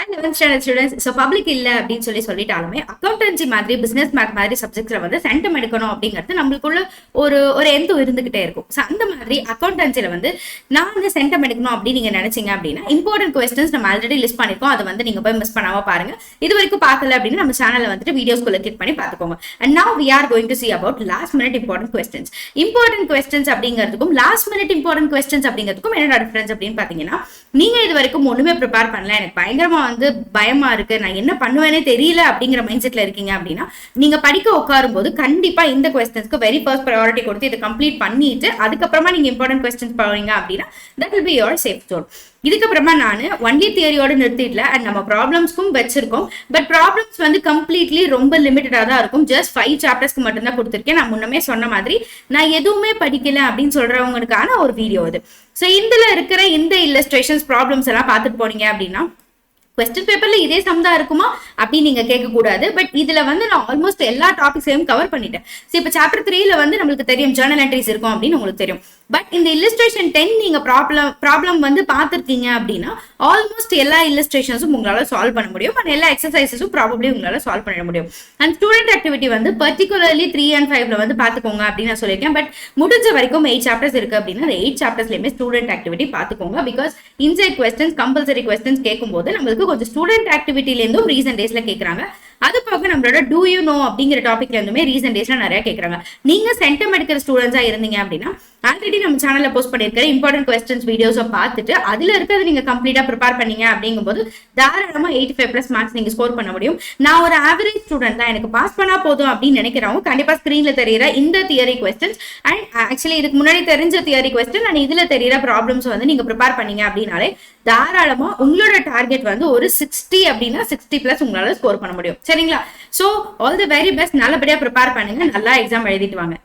Hi 11th standard students. So public இல்ல அப்படின்னு சொல்லிட்டாலுமே accountancy மாதிரி பிசினஸ் மேத் மாதிரி சப்ஜெக்ட்ல வந்து சென்டம் எடுக்கணும் அப்படிங்கிறது நம்மளுக்குள்ள ஒரு ஒரு எந்த இருந்துகிட்டே இருக்கும். ஸோ அந்த மாதிரி அக்கௌண்டன்சில வந்து நான் வந்து சென்டம் எடுக்கணும் அப்படின்னு நீங்க நினைச்சீங்க அப்படின்னா இம்பார்ட்டன்ட் கொஸ்டின்ஸ் நம்ம ஆல்ரெடி லிஸ்ட் பண்ணிருக்கோம். அதை வந்து நீங்க போய் மிஸ் பண்ணாம பாருங்க. இது வரைக்கும் பார்க்கல அப்படின்னு நம்ம சேனல்ல வந்துட்டு வீடியோஸ்குள்ள கிளிக் பண்ணி பார்த்துக்கோங்க. And now we are going to see about last minute important questions. Important questions அப்படிங்கிறதுக்கும் லாஸ்ட் மினிட் இம்பார்ட்டன்ட் கொஸ்டின்ஸ் அப்படிங்கிறதுக்கும் என்னோட டிஃபரன்ஸ் அப்படின்னு பாத்தீங்கன்னா, நீங்க இது வரைக்கும் ஒண்ணுமே ப்ரிப்பேர் பண்ணல, எனக்கு பயங்கரமா வந்து பயமா இருக்கு, நான் என்ன பண்ணுவேனே தெரியல அப்படிங்கிற மைண்ட் செட்ல இருக்கீங்க அப்படின்னா நீங்க படிக்க உட்காரும் போது கண்டிப்பா இந்த கொஸ்டின்ஸ்க்கு வெரி ஃபர்ஸ்ட் ப்ரையாரிட்டி கொடுத்து இதை கம்ப்ளீட் பண்ணிட்டு அதுக்கப்புறமா நீங்க இம்பார்ட்டன்ட் கொஸ்டின்ஸ் போவீங்க அப்படின்னா that will be your safe zone. இதுக்கப்புறமா நான் ஒன்லி தியரியோட நிறுத்திடல அண்ட் நம்ம ப்ராப்ளம்ஸ்க்கும் வச்சிருக்கோம். பட் ப்ராப்ளம்ஸ் வந்து கம்ப்ளீட்லி ரொம்ப லிமிட்டடா தான் இருக்கும். ஜஸ்ட் 5 சாப்டர்ஸ்க்கு மட்டும் தான் கொடுத்துருக்கேன். நான் முன்னமே சொன்ன மாதிரி நான் எதுவுமே படிக்கல அப்படின்னு சொல்றவங்களுக்கான ஒரு வீடியோ இது. ஸோ இதுல இருக்கிற இந்த இல்லஸ்ட்ரேஷன்ஸ் ப்ராப்ளம்ஸ் எல்லாம் பார்த்துட்டு போனீங்க அப்படின்னா கொஸ்டின் பேப்பர்ல இதே சம் தான் இருக்குமா அப்படின்னு நீங்க கேட்க கூடாது. பட் இதுல வந்து நான் ஆல்மோஸ்ட் எல்லா டாபிக்ஸையும் கவர் பண்ணிட்டேன். ஸோ இப்போ சாப்டர் 3ல வந்து நம்மளுக்கு தெரியும் ஜர்னல் என்ட்ரிஸ் இருக்கும் அப்படின்னு உங்களுக்கு தெரியும். பட் இந்த இல்லஸ்ட்ரேஷன் 10 நீங்க ப்ராப்ளம் வந்து பார்த்துருக்கீங்க அப்படின்னா ஆல்மோஸ்ட் எல்லா இல்லஸ்ட்ரேஷன்ஸும் உங்களால சால்வ் பண்ண முடியும் அண்ட் எல்லா எக்ஸசைசஸும் ப்ராபப்ளி உங்களால சால்வ் பண்ண முடியும். அண்ட் ஸ்டூடெண்ட் ஆக்டிவிட்டி வந்து பர்டிகுலர்லி 3 and 5ல வந்து பார்த்துக்கோங்க அப்படின்னு நான் சொல்லியிருக்கேன். பட் முடிஞ்ச வரைக்கும் 8 சாப்டர்ஸ் இருக்கு அப்படின்னா அந்த 8 சாப்டர்ஸ்லயுமே ஸ்டூடெண்ட் ஆக்டிவிட்டி பார்த்துக்கோங்க. Because inside questions compulsory questions கேட்கும்போது நம்மளுக்கு கொஞ்சம் ஸ்டூடெண்ட் ஆக்டிவிட்டில இருந்தும் ரீசன்ட் டேஸ்ல கேட்கறாங்க. அது போக நம்மளோட டூ யூ நோ அப்படிங்கிற டாபிக்ல இருந்துமே ரீசன்ட் டேஸ்ல நிறைய கேட்கறாங்க. நீங்க சென்டம் எடுக்கிற ஸ்டூடெண்ட்ஸா இருந்தீங்க அப்படின்னா ஆல்ரெடி நம்ம சேனல்ல போஸ்ட் பண்ணிருக்கிற இம்பார்ட்டன்ட் கொஸ்டின்ஸ் வீடியோஸை பார்த்துட்டு அதுல இருக்கிறது நீங்க கம்ப்ளீட்டா ப்ரிப்பேர் பண்ணீங்க அப்படிங்கும்போது தாராளமா 85+ மார்க்ஸ் நீங்க ஸ்கோர் பண்ண முடியும். நான் ஒரு ஆவரேஜ் ஸ்டூடெண்ட் தான், எனக்கு பாஸ் பண்ணா போதும் அப்படின்னு நினைக்கிறவங்க கண்டிப்பா ஸ்கிரீன்ல தெரியுற இந்த தியரி கொஸ்டின்ஸ் அண்ட் ஆக்சுவலி இதுக்கு முன்னாடி தெரிஞ்ச தியரி கொஸ்டின் அண்ட் இதுல தெரியுற ப்ராப்ளம்ஸ் வந்து நீங்க ப்ரிப்பேர் பண்ணீங்க அப்படின்னாலே தாராளமா உங்களோட டார்கெட் வந்து ஒரு 60 அப்படின்னா 60+ உங்களால ஸ்கோர் பண்ண முடியும். சரிங்களா? So all the very best. நல்லபடியா ப்ரிப்பேர் பண்ணுங்க, நல்லா எக்ஸாம் எழுதிட்டு வாங்க.